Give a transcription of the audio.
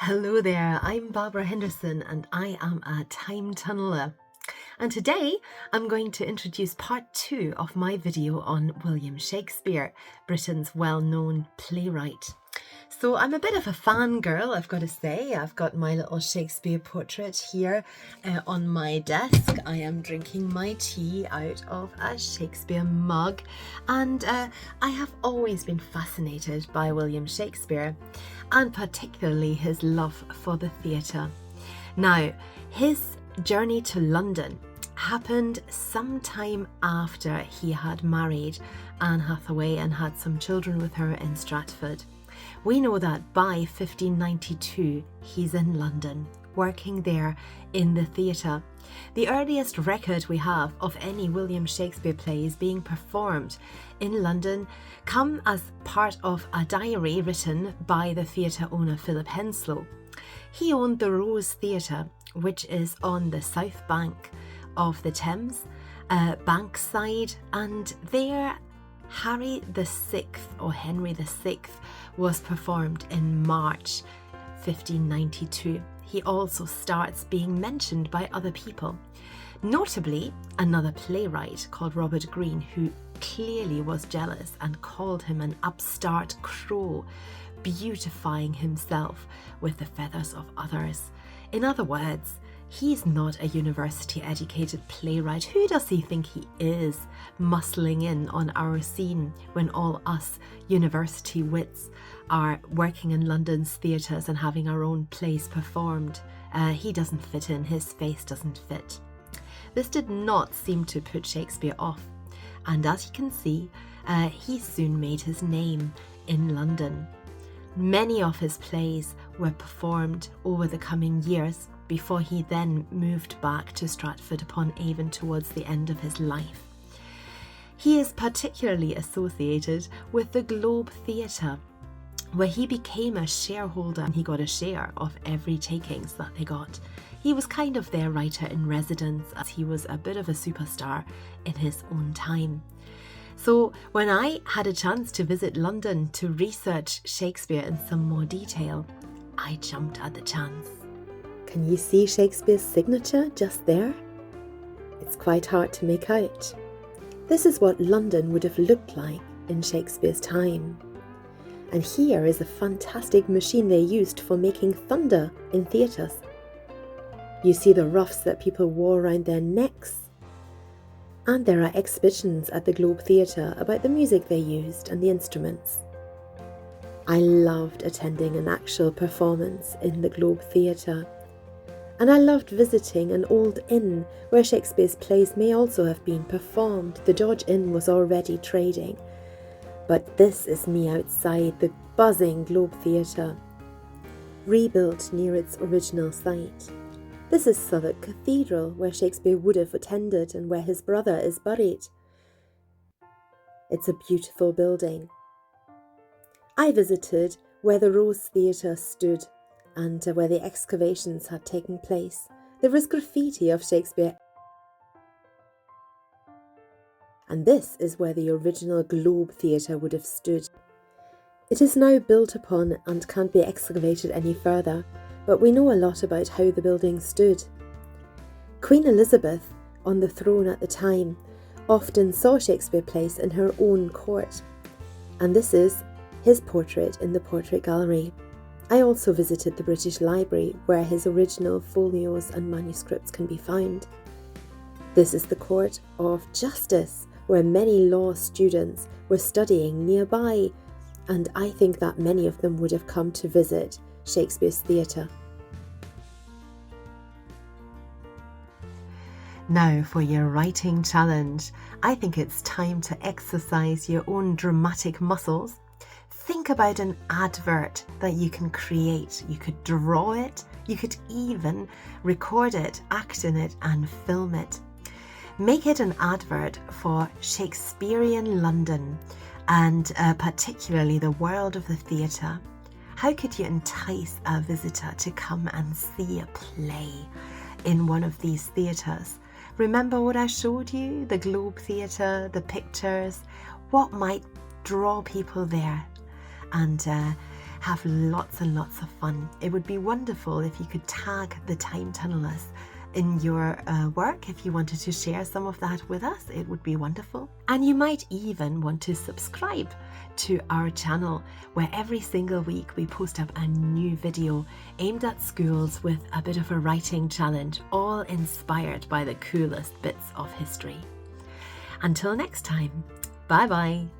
Hello there, I'm Barbara Henderson and I am a time tunneler. And today I'm going to introduce part 2 of my video on William Shakespeare, Britain's well-known playwright. So I'm a bit of a fangirl, I've got to say. I've got my little Shakespeare portrait here on my desk. I am drinking my tea out of a Shakespeare mug, and I have always been fascinated by William Shakespeare, and particularly his love for the theatre. Now, his journey to London happened sometime after he had married Anne Hathaway and had some children with her in Stratford. We know that by 1592 he's in London, working there in the theatre. The earliest record we have of any William Shakespeare plays being performed in London come as part of a diary written by the theatre owner Philip Henslowe. He owned the Rose Theatre, which is on the south bank of the Thames, Bankside, and there Henry VI was performed in March 1592. He also starts being mentioned by other people, notably another playwright called Robert Greene, who clearly was jealous and called him an upstart crow, beautifying himself with the feathers of others. In other words, he's not a university-educated playwright. Who does he think he is, muscling in on our scene when all us university wits are working in London's theatres and having our own plays performed? He doesn't fit in, his face doesn't fit. This did not seem to put Shakespeare off, and as you can see, he soon made his name in London. Many of his plays were performed over the coming years before he then moved back to Stratford upon Avon towards the end of his life. He is particularly associated with the Globe Theatre, where he became a shareholder and he got a share of every takings that they got. He was kind of their writer in residence, as he was a bit of a superstar in his own time. So when I had a chance to visit London to research Shakespeare in some more detail, I jumped at the chance. Can you see Shakespeare's signature just there? It's quite hard to make out. This is what London would have looked like in Shakespeare's time. And here is a fantastic machine they used for making thunder in theatres. You see the ruffs that people wore around their necks. And there are exhibitions at the Globe Theatre about the music they used and the instruments. I loved attending an actual performance in the Globe Theatre. And I loved visiting an old inn where Shakespeare's plays may also have been performed. The George Inn was already trading. But this is me outside the buzzing Globe Theatre, rebuilt near its original site. This is Southwark Cathedral, where Shakespeare would have attended and where his brother is buried. It's a beautiful building. I visited where the Rose Theatre stood and where the excavations had taken place. There was graffiti of Shakespeare. And this is where the original Globe Theatre would have stood. It is now built upon and can't be excavated any further, but we know a lot about how the building stood. Queen Elizabeth, on the throne at the time, often saw Shakespeare plays in her own court, and this is his portrait in the Portrait Gallery. I also visited the British Library, where his original folios and manuscripts can be found. This is the Court of Justice, where many law students were studying nearby, and I think that many of them would have come to visit Shakespeare's theatre. Now for your writing challenge. I think it's time to exercise your own dramatic muscles. Think about an advert that you can create. You could draw it, you could even record it, act in it, and film it. Make it an advert for Shakespearean London and particularly the world of the theatre. How could you entice a visitor to come and see a play in one of these theatres? Remember what I showed you? The Globe Theatre, the pictures, what might draw people there? And have lots and lots of fun. It would be wonderful if you could tag the Time Tunnellers in your work. If you wanted to share some of that with us, it would be wonderful. And you might even want to subscribe to our channel, where every single week we post up a new video aimed at schools with a bit of a writing challenge, all inspired by the coolest bits of history. Until next time, bye bye.